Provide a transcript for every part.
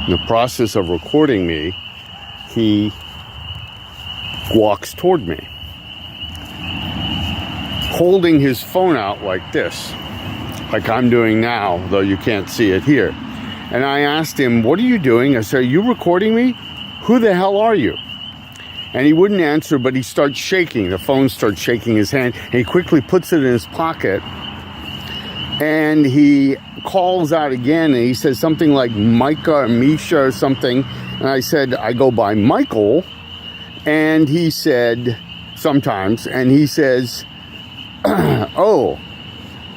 In the process of recording me, he walks toward me, holding his phone out like this, like I'm doing now, though you can't see it here. And I asked him, "What are you doing?" I said, "Are you recording me? Who the hell are you?" And he wouldn't answer, but he starts shaking. The phone starts shaking his hand. And he quickly puts it in his pocket. And he calls out again. And he says something like Micah or Misha or something. And I said, "I go by Michael." And he said, sometimes. And he says, "Oh."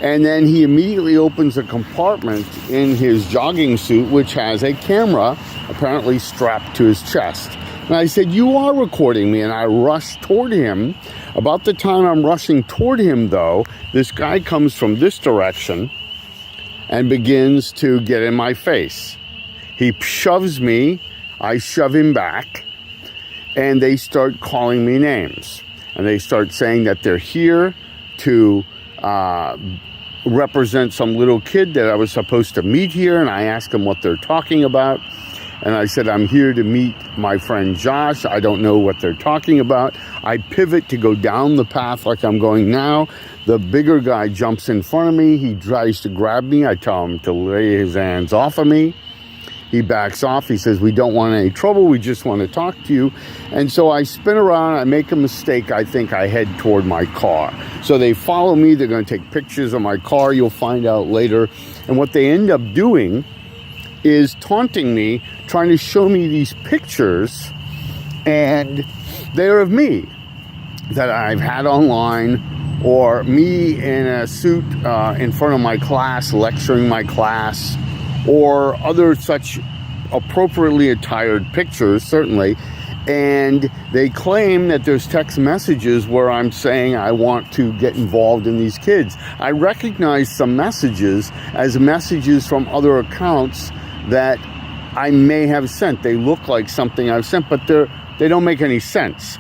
And then he immediately opens a compartment in his jogging suit, which has a camera apparently strapped to his chest. And I said, "You are recording me." And I rushed toward him. About the time I'm rushing toward him, though, this guy comes from this direction and begins to get in my face. He shoves me. I shove him back. And they start calling me names. And they start saying that they're here to represent some little kid that I was supposed to meet here. And I asked them what they're talking about. And I said, "I'm here to meet my friend Josh. I don't know what they're talking about." I pivot to go down the path like I'm going now. The bigger guy jumps in front of me. He tries to grab me. I tell him to lay his hands off of me. He backs off. He says, "We don't want any trouble. We just want to talk to you." And so I spin around. I make a mistake. I think I head toward my car. So they follow me. They're going to take pictures of my car. You'll find out later. And what they end up doing is taunting me, trying to show me these pictures. And they're of me that I've had online, or me in a suit in front of my class, lecturing my class, or other such appropriately attired pictures, certainly. And they claim that there's text messages where I'm saying I want to get involved in these kids. I recognize some messages as messages from other accounts that I may have sent. They look like something I've sent, but they don't make any sense.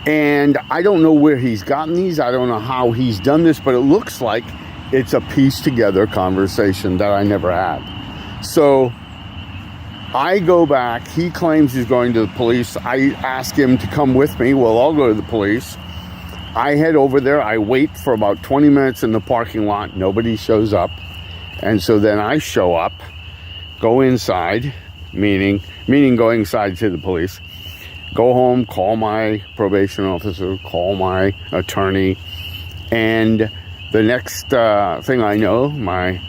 And I don't know where he's gotten these. I don't know how he's done this, but it looks like it's a pieced together conversation that I never had. So I go back. He claims he's going to the police. I ask him to come with me. Well, I'll go to the police. I head over there. I wait for about 20 minutes in the parking lot. Nobody shows up. And so then I show up, go inside, meaning go inside to the police, go home, call my probation officer, call my attorney. And the next thing I know, my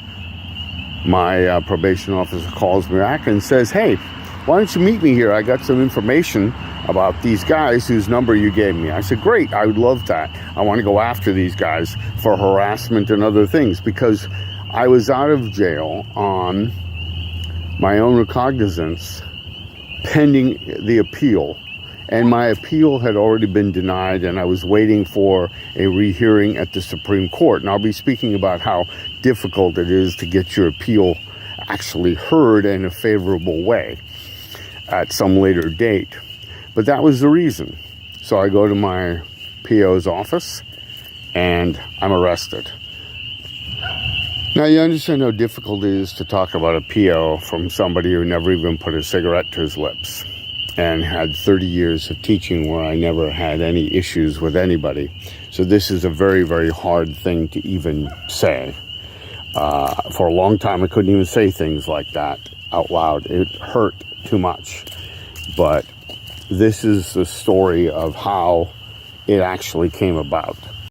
probation officer calls me back and says, "Hey, why don't you meet me here? I got some information about these guys whose number you gave me." I said, "Great, I would love that. I want to go after these guys for harassment and other things," because I was out of jail on my own recognizance pending the appeal. And my appeal had already been denied, and I was waiting for a rehearing at the Supreme Court. And I'll be speaking about how difficult it is to get your appeal actually heard in a favorable way at some later date. But that was the reason. So I go to my PO's office, and I'm arrested. Now, you understand how difficult it is to talk about a PO from somebody who never even put a cigarette to his lips, and had 30 years of teaching where I never had any issues with anybody. So this is a very, very hard thing to even say. For a long time, I couldn't even say things like that out loud. It hurt too much. But this is the story of how it actually came about.